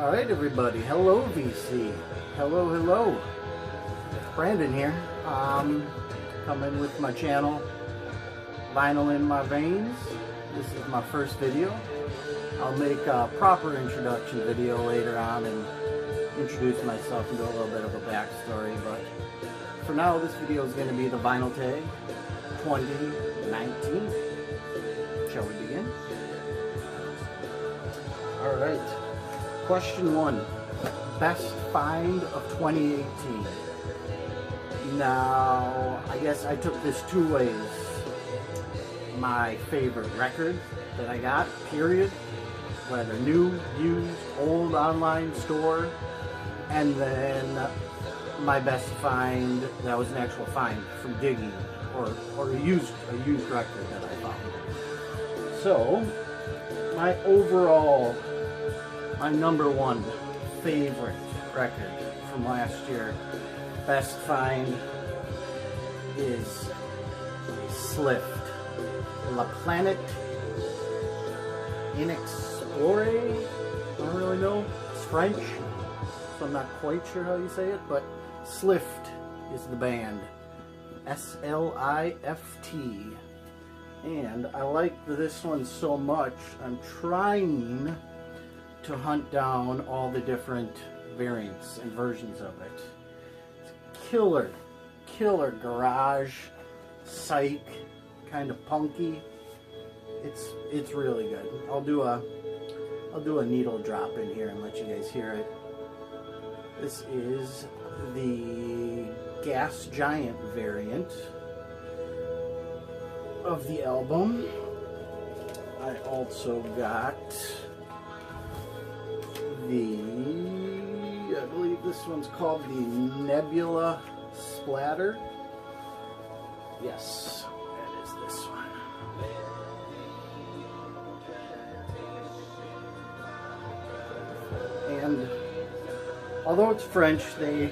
Alright everybody, hello VC. Hello. Brandon here. Coming with my channel, Vinyl in My Veins. This is my first video. I'll make a proper introduction video later on and introduce myself and do a little bit of a backstory, but for now this video is going to be the Vinyl Tag 2019. Shall we begin? Alright. Question 1. Best find of 2018. Now, I guess I took this two ways. My favorite record that I got, period, whether new, used, old, online store, and then my best find that was an actual find from digging, or a used record that I found. So, my number one favorite record from last year, best find, is Slift. La Planète Inexplorée. I don't really know. It's French, so I'm not quite sure how you say it, but Slift is the band. S-L-I-F-T. And I like this one so much, I'm trying to hunt down all the different variants and versions of it. It's killer garage, psych, kind of punky. It's really good. I'll do a needle drop in here and let you guys hear it. This is the Gas Giant variant of the album. I also got I believe this one's called the Nebula Splatter. Yes, that is this one. And although it's French, they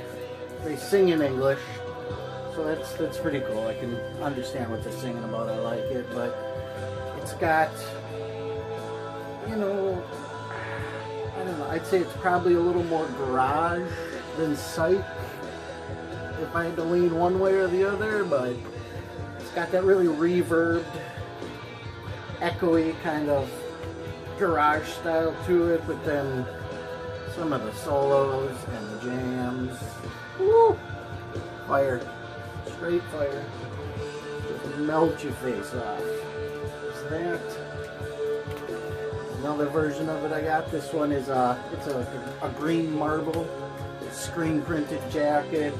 sing in English, so that's pretty cool. I can understand what they're singing about. I like it, but it's got, I don't know, I'd say it's probably a little more garage than psych, if I had to lean one way or the other, but it's got that really reverbed, echoey kind of garage style to it, but then some of the solos and the jams, woo, fire, straight fire, just melt your face off. There's that. Another version of it I got. This one is it's a green marble screen printed jacket.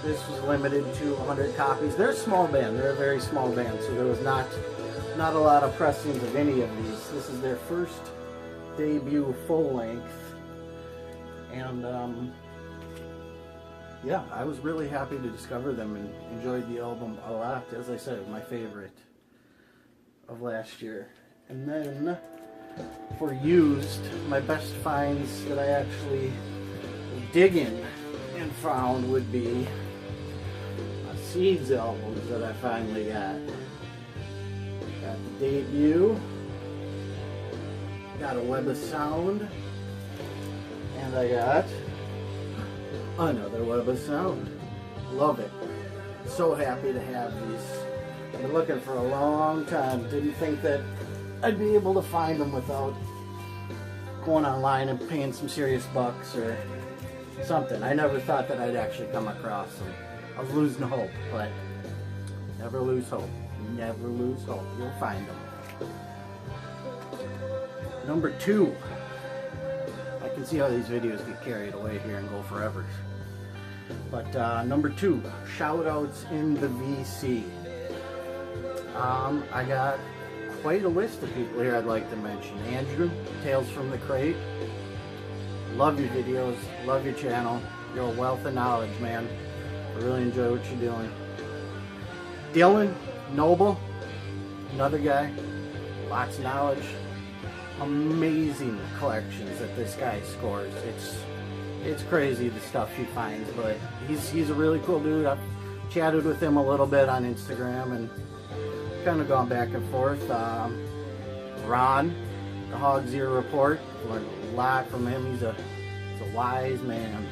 This was limited to 100 copies. They're a small band. They're a very small band, so there was not a lot of pressings of any of these. This is their first debut full length, and yeah, I was really happy to discover them and enjoyed the album a lot. As I said, my favorite of last year. And then for used, my best finds that I actually was digging and found would be Seeds albums that I finally got. Got the debut, got a Web of Sound, and I got another Web of Sound. Love it. So happy to have these. I've been looking for a long time. Didn't think that I'd be able to find them without going online and paying some serious bucks or something. I never thought that I'd actually come across them. I was losing hope, but never lose hope. Never lose hope. You'll find them. Number 2. I can see how these videos get carried away here and go forever. But number 2, Shoutouts in the VC. I got quite a list of people here I'd like to mention. Andrew, Tales from the Crate. Love your videos, love your channel. You're a wealth of knowledge, man. I really enjoy what you're doing. Dylan, Noble, another guy, lots of knowledge. Amazing collections that this guy scores. It's crazy the stuff he finds, but he's a really cool dude. I've chatted with him a little bit on Instagram and kind of gone back and forth. Ron, the Hog's Ear Report. Learned a lot from him. He's a wise man.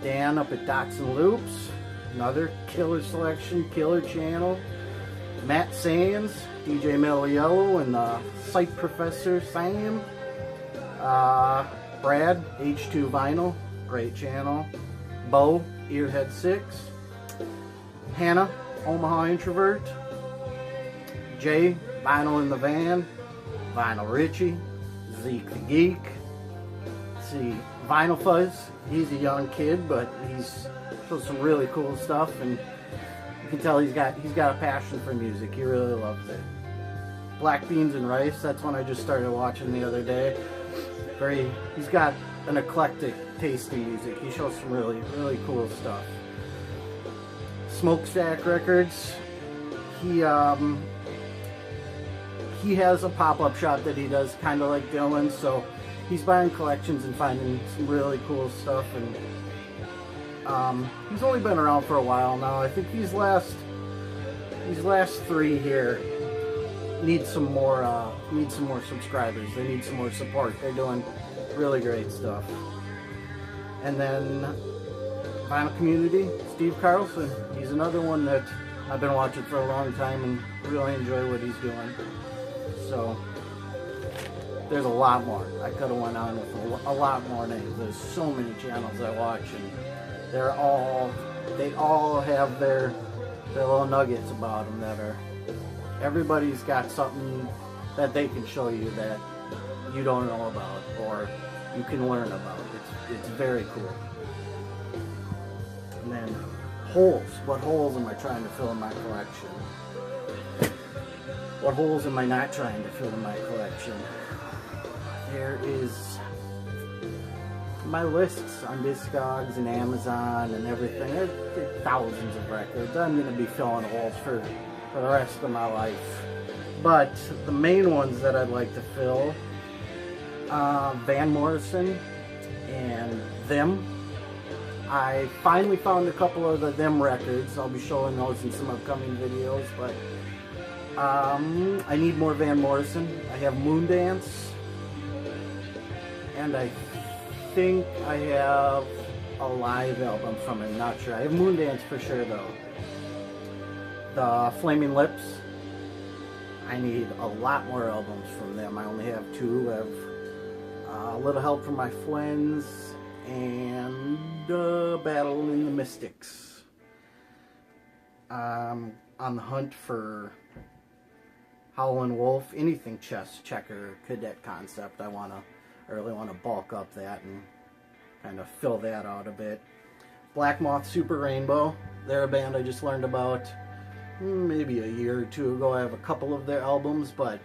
Dan up at Dots and Loops. Another killer selection, killer channel. Matt Sands, DJ Mellow Yellow, and Site Professor Sam. Brad, H2 Vinyl, great channel. Bo, Earhead 6. Hannah, Omaha Introvert. Jay, Vinyl in the Van. Vinyl Richie. Zeke the Geek. Let's see, Vinyl Fuzz. He's a young kid, but he's shows some really cool stuff, and you can tell he's got a passion for music. He really loves it. Black Beans and Rice. That's one I just started watching the other day. He's got an eclectic taste in music. He shows some really cool stuff. Smokestack Records. He has a pop-up shop that he does, kind of like Dylan. So he's buying collections and finding some really cool stuff. And he's only been around for a while now. I think these last three here need some more subscribers. They need some more support. They're doing really great stuff. And then Vinyl Community, Steve Carlson. He's another one that I've been watching for a long time and really enjoy what he's doing. So there's a lot more. I could have went on with a lot more names. There's so many channels I watch, and they all have their little nuggets about them that are, everybody's got something that they can show you that you don't know about or you can learn about. It's very cool. And then holes. What holes am I trying to fill in my collection? What holes am I not trying to fill in my collection? There is my lists on Discogs and Amazon and everything. There are thousands of records. I'm going to be filling holes for the rest of my life. But the main ones that I'd like to fill, Van Morrison and Them. I finally found a couple of the Them records. I'll be showing those in some upcoming videos, but I need more Van Morrison. I have Moondance, and I think I have a live album from him. Not sure. I have Moondance for sure though. The Flaming Lips. I need a lot more albums from them. I only have two. I have A Little Help from My Friends and Battle in the Mystics. On the hunt for Howlin' Wolf, anything chess, checker, cadet concept. I really want to bulk up that and kind of fill that out a bit. Black Moth Super Rainbow. They're a band I just learned about maybe a year or two ago. I have a couple of their albums, but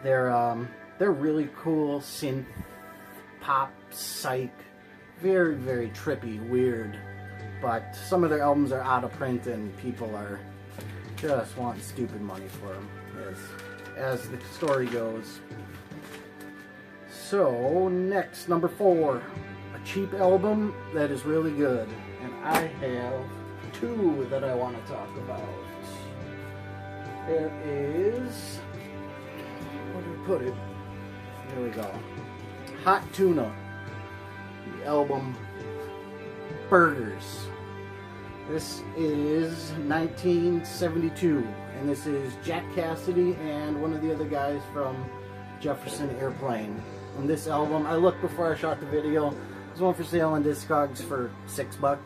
they're really cool synth pop psych, very trippy, weird. But some of their albums are out of print and people are just wanting stupid money for them, as the story goes. So next, number 4, a cheap album that is really good, and I have two that I want to talk about. There is, where did I put it? There we go. Hot Tuna, the album Burgers. This is 1972, and this is Jack Cassidy and one of the other guys from Jefferson Airplane. And this album, I looked before I shot the video, there's one for sale on Discogs for $6,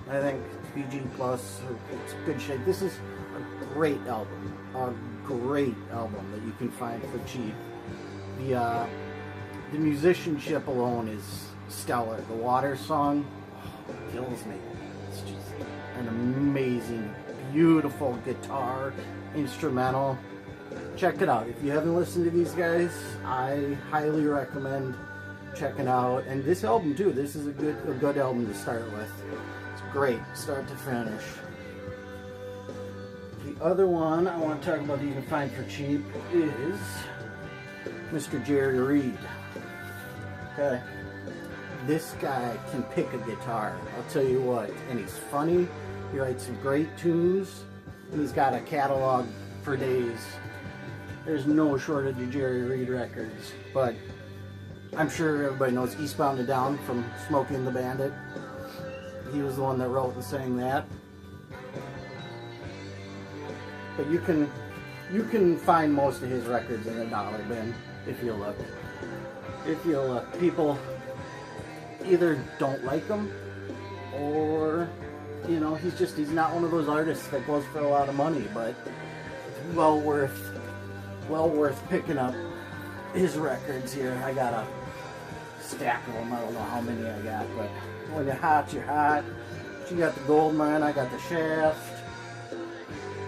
I think, BG Plus, it's good shape. This is a great album that you can find for cheap. The musicianship alone is stellar. The Water song kills me. It's just an amazing, beautiful guitar instrumental. Check it out. If you haven't listened to these guys, I highly recommend checking out. And this album too. This is a good album to start with. It's great, start to finish. The other one I want to talk about that you can find for cheap is Mr. Jerry Reed. Okay. This guy can pick a guitar, I'll tell you what, and he's funny, he writes some great tunes, and he's got a catalog for days. there's no shortage of Jerry Reed records, but I'm sure everybody knows Eastbound and Down from Smokey and the Bandit. He was the one that wrote and sang that. But you can find most of his records in a dollar bin if you look. If you look, people either don't like him, or you know, he's not one of those artists that goes for a lot of money, but well worth picking up his records here. I got a stack of them. I don't know how many I got, but when you're hot, you're hot. You got the Gold Mine, I got the Shaft.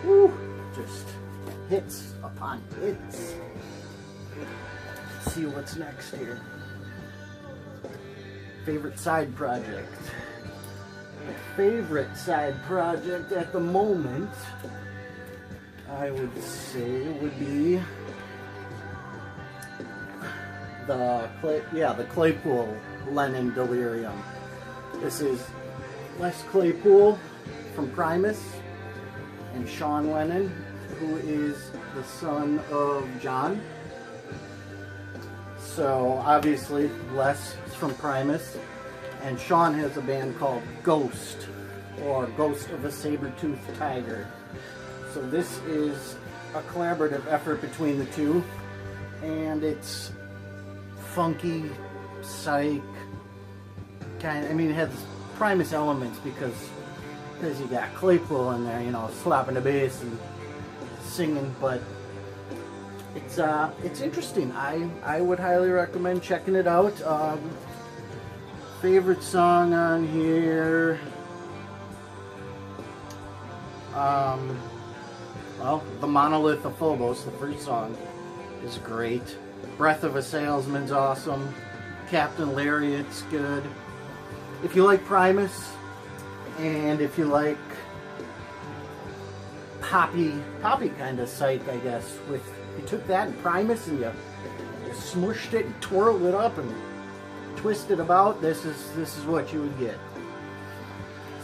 Woo! Just hits upon hits. Let's see what's next here. Favorite side project. My favorite side project at the moment, I would say, would be the Claypool Lennon Delirium. This is Les Claypool from Primus and Sean Lennon, who is the son of John. So obviously Les is from Primus, and Sean has a band called Ghost, or Ghost of a Saber-Toothed Tiger. So this is a collaborative effort between the two, and it's funky, psych, kind of, I mean, it has Primus elements because you got Claypool in there, you know, slapping the bass and singing, but it's interesting. I would highly recommend checking it out. Favorite song on here, well, The Monolith of Phobos, the first song, is great. Breath of a Salesman's awesome. Captain Lariat's good. If you like Primus, and if you like poppy kind of psych, I guess, with, you took that in Primus and you smushed it and twirled it up and twisted about, this is what you would get.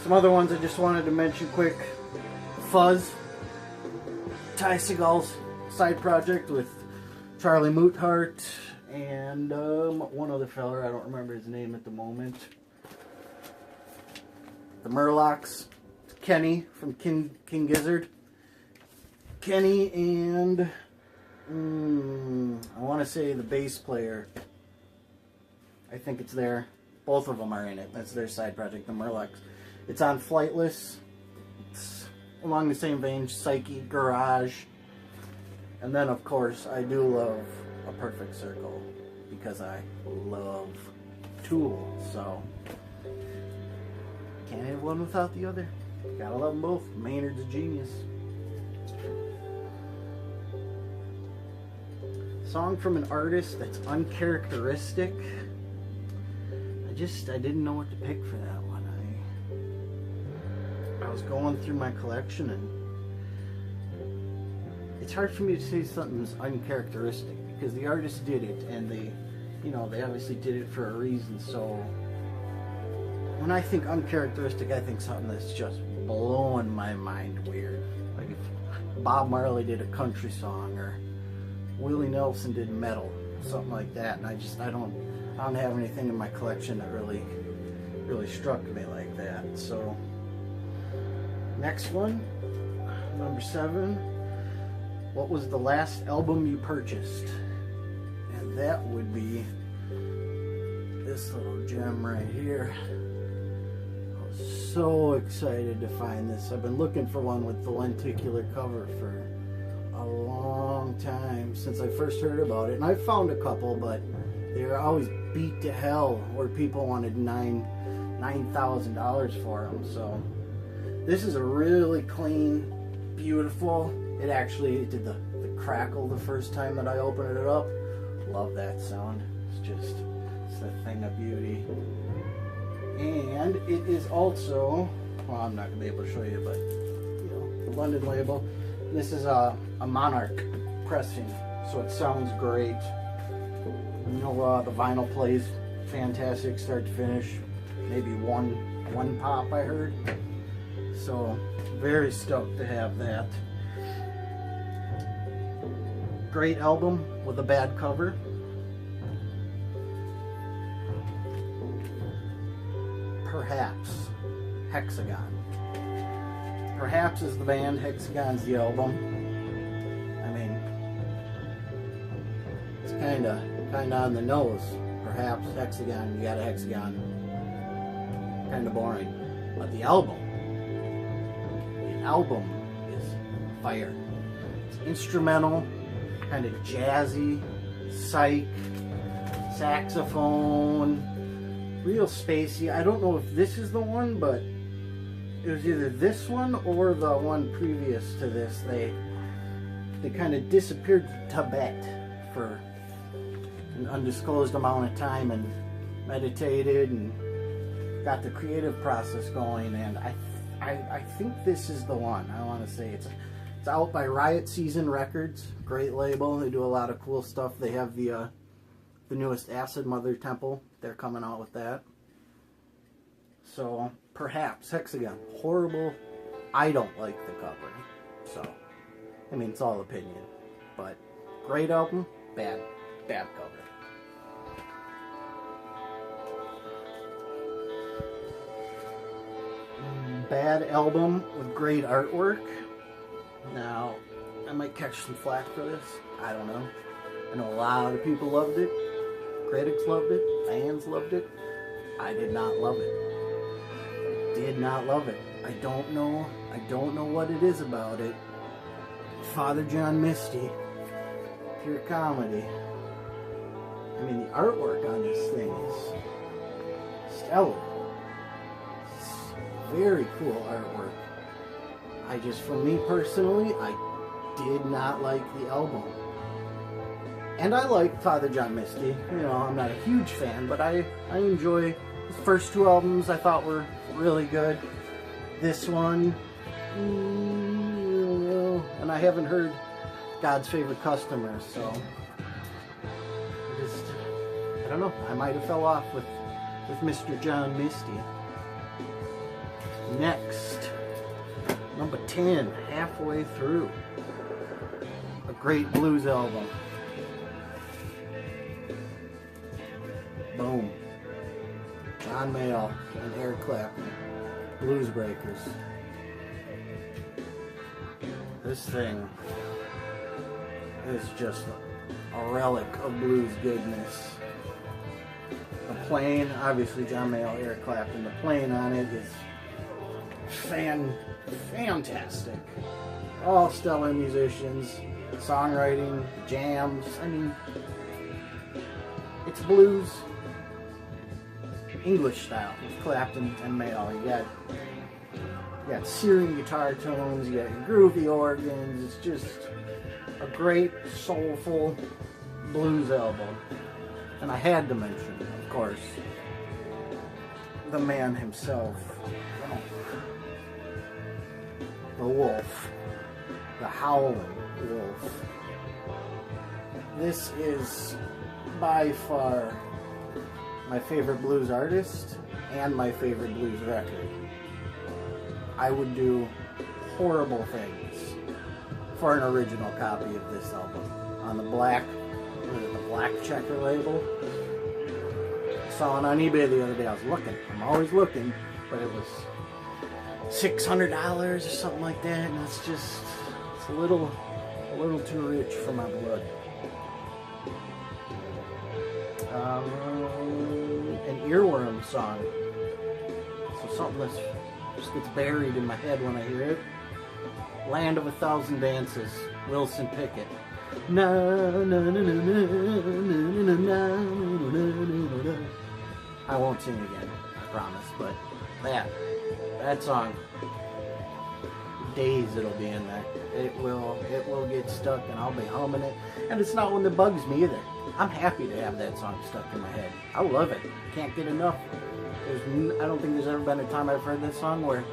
Some other ones I just wanted to mention quick. Fuzz, Ty Seagal's side project with Charlie Moothart and one other feller, I don't remember his name at the moment. The Murlocs, Kenny from King Gizzard. Kenny and I want to say the bass player. I think it's there. Both of them are in it. That's their side project, the Murlocs. It's on Flightless. It's along the same vein, Psyche, Garage. And then, of course, I do love A Perfect Circle because I love Tool. So, can't have one without the other. Gotta love them both. Maynard's a genius. Song from an artist that's uncharacteristic. I didn't know what to pick for that one. I was going through my collection, and it's hard for me to say something that's uncharacteristic because the artist did it, and they obviously did it for a reason. So when I think uncharacteristic, I think something that's just blowing my mind weird. Like if Bob Marley did a country song, or Willie Nelson did metal, something like that, and I don't have anything in my collection that really struck me like that. So next one, number 7. What was the last album you purchased? And that would be this little gem right here. I was so excited to find this. I've been looking for one with the lenticular cover for a long time, since I first heard about it. And I found a couple, but they were always beat to hell where people wanted $9,000 for them. So this is a really clean, beautiful. It did the crackle the first time that I opened it up. Love that sound. It's a thing of beauty. And it is also, well, I'm not gonna be able to show you, but you know, the London label. This is a Monarch pressing, so it sounds great. You know, the vinyl plays fantastic, start to finish. Maybe one pop I heard. So very stoked to have that. Great album with a bad cover. Perhaps Hexagon. Perhaps is the band, Hexagon's the album. I mean, it's kind of on the nose. Perhaps Hexagon, you got a Hexagon. Kind of boring. But the album is fire. It's instrumental, kind of jazzy, psych, saxophone, real spacey. I don't know if this is the one, but it was either this one or the one previous to this. They kind of disappeared to Tibet for an undisclosed amount of time and meditated and got the creative process going. And I think this is the one. I want to say it's out by Riot Season Records. Great label. They do a lot of cool stuff. They have the newest Acid Mother Temple. They're coming out with that. So perhaps Hexagon. Horrible. I don't like the cover. So I mean, it's all opinion. But great album, bad cover. Bad album with great artwork. Now, I might catch some flack for this. I don't know. I know a lot of people loved it. Critics loved it. Fans loved it. I did not love it. Did not love it. I don't know what it is about it. Father John Misty. Pure comedy. I mean, the artwork on this thing is stellar. Very cool artwork. For me personally, I did not like the album. And I like Father John Misty. You know, I'm not a huge fan, but I enjoy his first two albums. I thought were really good. This one, and I haven't heard God's Favorite Customers, so I don't know. I might have fell off with Mr. John Misty. Next, number 10, halfway through. A great blues album. Boom. John Mayall and Eric Clapton. Bluesbreakers. This thing is just a relic of blues goodness. The playing, obviously John Mayall, Eric Clapton, the playing on it is fantastic. All stellar musicians, songwriting, jams. I mean, it's blues, English style with Clapton and Mayall. You got searing guitar tones, you got groovy organs. It's just a great, soulful blues album. And I had to mention, of course, the man himself. The wolf. The howling wolf. This is by far my favorite blues artist and my favorite blues record. I would do horrible things for an original copy of this album. On the black checker label. I saw it on eBay the other day. I was looking. I'm always looking, but it was $600 or something like that, and it's a little too rich for my blood. An earworm song. So something that just gets buried in my head when I hear it. Land of a Thousand Dances, Wilson Pickett. Na na na na na na na na na. I won't sing again, I promise, but that song, days it'll be in there. It will get stuck and I'll be humming it. And it's not one that bugs me either. I'm happy to have that song stuck in my head. I love it. Can't get enough. I don't think there's ever been a time I've heard this song where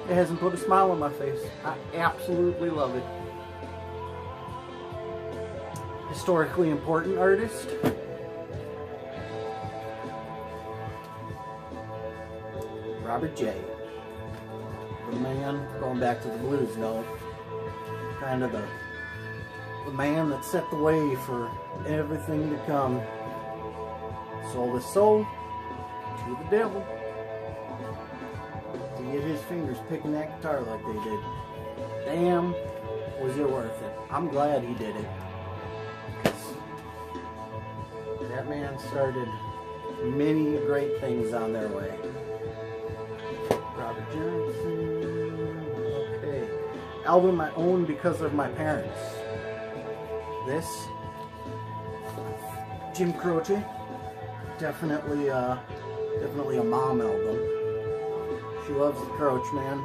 it hasn't put a smile on my face. I absolutely love it. Historically important artist. Robert J. The man, going back to the blues note, kind of the the man that set the way for everything to come, sold his soul to the devil to get his fingers picking that guitar like they did. Damn, was it worth it. I'm glad he did it. That man started many great things on their way. Robert Johnson. Okay. Album I own because of my parents. This, Jim Croce. Definitely a mom album. She loves the Croce, man.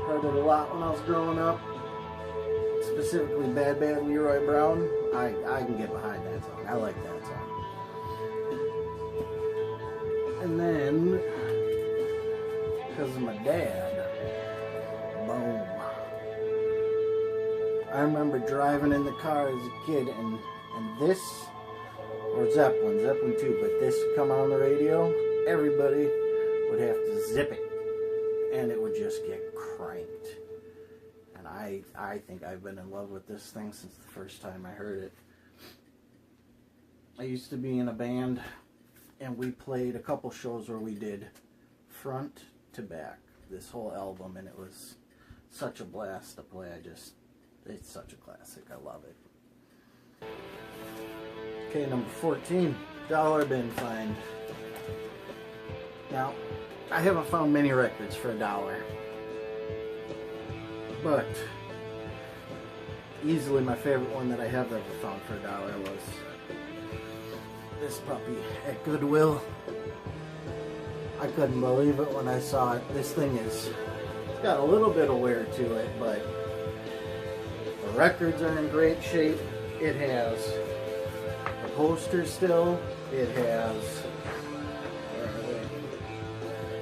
Heard it a lot when I was growing up. Specifically Bad Bad Leroy Brown. I can get behind that song. I like that song. And then, because of my dad, boom. I remember driving in the car as a kid, and this, or Zeppelin too, but this would come on the radio, everybody would have to zip it, and it would just get cranked. And I think I've been in love with this thing since the first time I heard it. I used to be in a band, and we played a couple shows where we did front to back this whole album, and it was such a blast to play. It's such a classic. I love it. Okay, number 14, dollar bin find. Now, I haven't found many records for $1, but easily my favorite one that I have ever found for $1 was this puppy at Goodwill. I couldn't believe it when I saw it. This thing it's got a little bit of wear to it, but the records are in great shape. It has the poster still. It has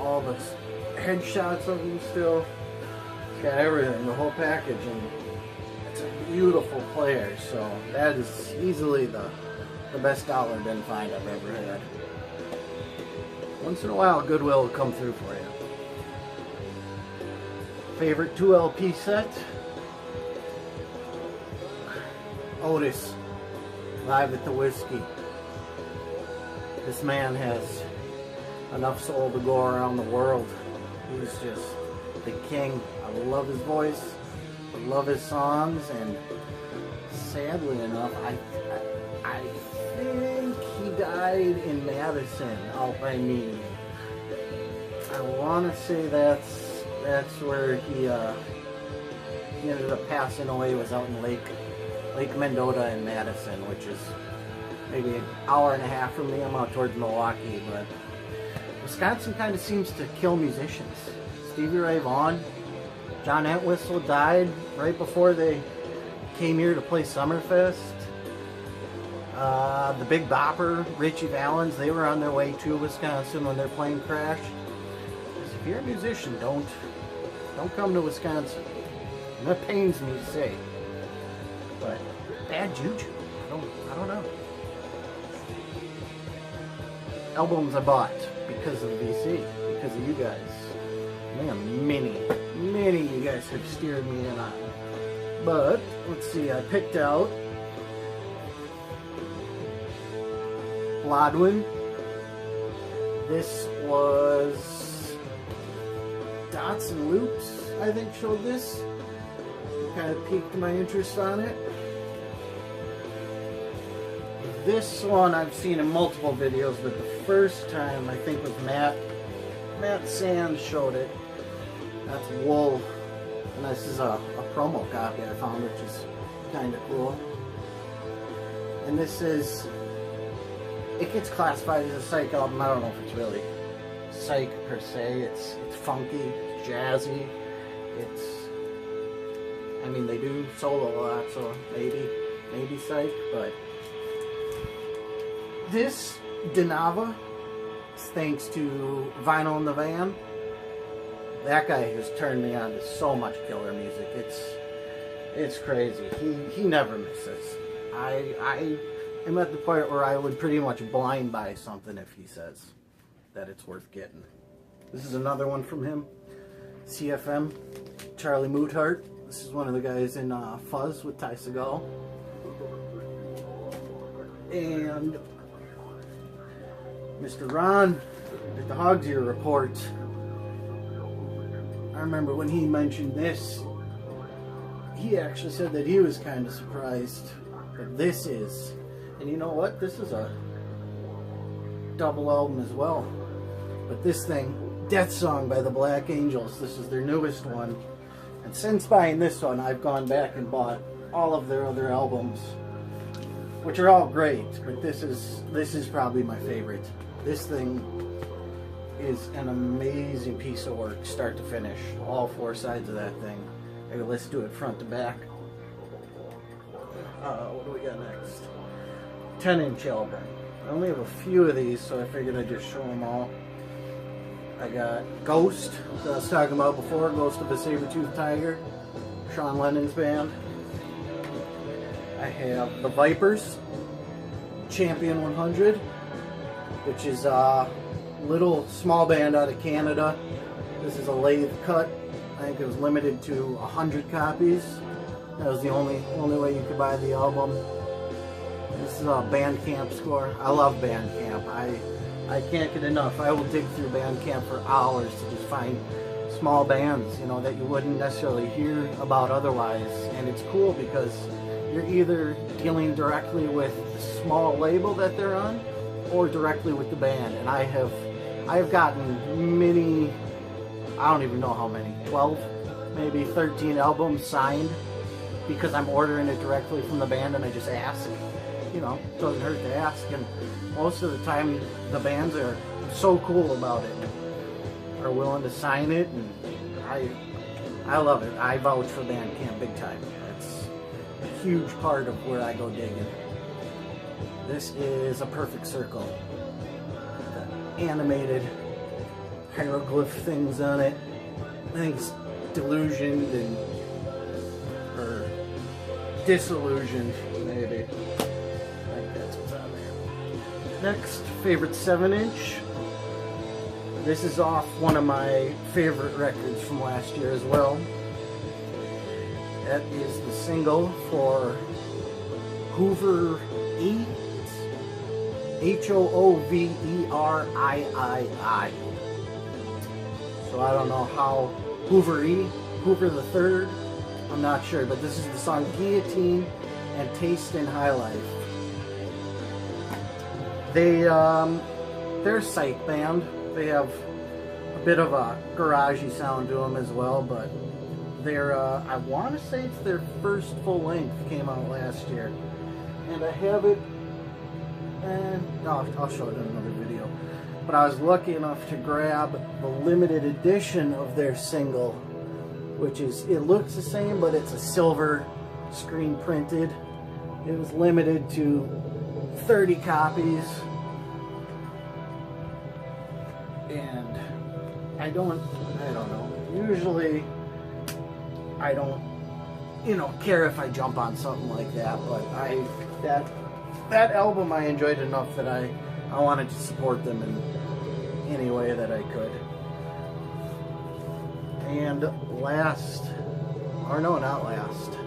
all the headshots of them still. It's got everything, the whole package, and it's a beautiful player. So that is easily the best dollar bin find I've ever had. Once in a while, Goodwill will come through for you. Favorite 2 LP set? Otis, Live at the Whiskey. This man has enough soul to go around the world. He's just the king. I love his voice. I love his songs, and sadly enough, I think he died in Madison, out by me. I want to say that's where he ended up passing away. Was out in Lake Mendota in Madison, which is maybe an hour and a half from me. I'm out towards Milwaukee, but Wisconsin kind of seems to kill musicians. Stevie Ray Vaughan, John Entwistle died right before they came here to play Summerfest. The Big Bopper, Richie Valens, they were on their way to Wisconsin when their plane crashed. If you're a musician, don't come to Wisconsin. And that pains me to say, but bad juju. I don't know. Albums I bought because of VC, because of you guys. Man, many you guys have steered me in on. But let's see, I picked out Doin. This was Dots and Loops, I think, showed this. Kind of piqued my interest on it. This one I've seen in multiple videos, but the first time I think was Matt Sands showed it. That's Wool. And this is a promo copy I found, which is kind of cool. And this is, it gets classified as a psych album. I don't know if it's really psych per se. It's funky, it's jazzy. I mean, they do solo a lot, so maybe psych, but this Nava is thanks to Vinyl in the Van. That guy has turned me on to so much killer music. It's crazy. He never misses. I am at the point where I would pretty much blind buy something if he says that it's worth getting. This is another one from him. CFM, Charlie Moothart. This is one of the guys in Fuzz with Ty Segall. And Mr. Ron at the Hog's Ear Report. I remember when he mentioned this, he actually said that he was kind of surprised that this is. And you know what? This is a double album as well. But this thing, Death Song by the Black Angels, this is their newest one. And since buying this one, I've gone back and bought all of their other albums, which are all great, but this is probably my favorite. This thing is an amazing piece of work, start to finish. All four sides of that thing. I can listen to it front to back. What do we got next? 10-inch album. I only have a few of these, so I figured I'd just show them all. I got Ghost, that I was talking about before, Ghost of a Saber-Toothed Tiger, Sean Lennon's band. I have The Vipers, Champion 100, which is a little small band out of Canada. This is a lathe cut. I think it was limited to 100 copies. That was the only way you could buy the album. This is a Bandcamp score. I love Bandcamp. I can't get enough. I will dig through Bandcamp for hours to just find small bands, you know, that you wouldn't necessarily hear about otherwise. And it's cool because you're either dealing directly with the small label that they're on or directly with the band. And I've gotten many, I don't even know how many, 12, maybe 13 albums signed because I'm ordering it directly from the band and I just ask. You know, it doesn't hurt to ask, and most of the time the bands are so cool about it, are willing to sign it, and I love it. I vouch for Bandcamp big time. It's a huge part of where I go digging. This is A Perfect Circle. The animated hieroglyph things on it. I think it's Delusioned or Disillusioned, maybe. Next, favorite 7-inch. This is off one of my favorite records from last year as well. That is the single for Hoover E. Hooverii. So I don't know how Hooverii, Hoover the Third, I'm not sure, but this is the song Guillotine and Taste in High Life. They're a psych band. They have a bit of a garagey sound to them as well, but they're, I want to say it's their first full length, came out last year. And I have it, and I'll show it in another video. But I was lucky enough to grab the limited edition of their single, which is, it looks the same, but it's a silver screen printed. It was limited to 30 copies, and I don't know, usually I don't, you know, care if I jump on something like that, but that album I enjoyed enough that I wanted to support them in any way that I could. And last, or no, not last,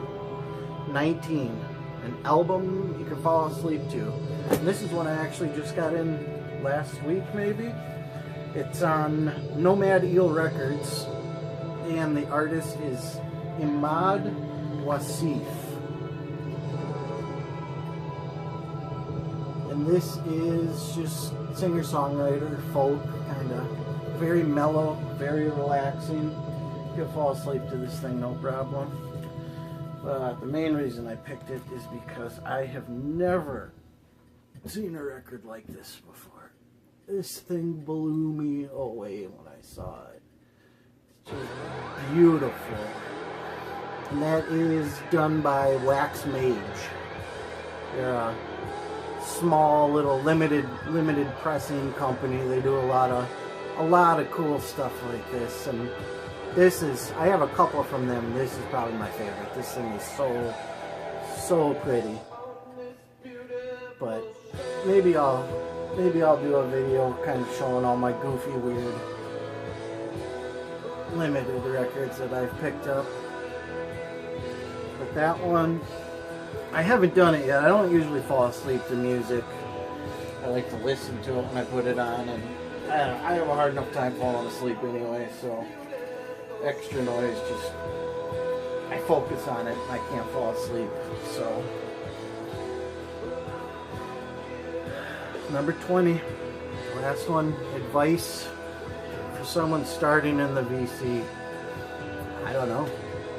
19. An album you can fall asleep to. And this is one I actually just got in last week, maybe. It's on Nomad Eel Records, and the artist is Imad Wasif. And this is just singer-songwriter, folk, kind of very mellow, very relaxing. You can fall asleep to this thing, no problem. But the main reason I picked it is because I have never seen a record like this before. This thing blew me away when I saw it. It's just beautiful. And that is done by Wax Mage. They're a small little limited pressing company. They do a lot of cool stuff like this, and this is, I have a couple from them. This is probably my favorite. This thing is so pretty. But maybe I'll do a video kind of showing all my goofy, weird, limited records that I've picked up. that one, I haven't done it yet. I don't usually fall asleep to music. I like to listen to it when I put it on, and I have a hard enough time falling asleep anyway, so extra noise, just, I focus on it, I can't fall asleep, so. Number 20, last one, advice for someone starting in the VC. I don't know,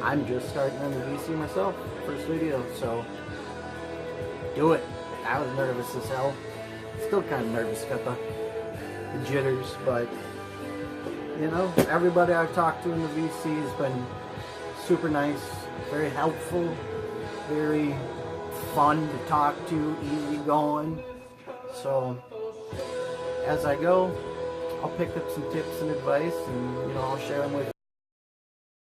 I'm just starting in the VC myself, first video, so do it. I was nervous as hell, still kind of nervous, got the jitters, but you know, everybody I've talked to in the VC has been super nice, very helpful, very fun to talk to, easy going. So as I go, I'll pick up some tips and advice, and you know, I'll share them with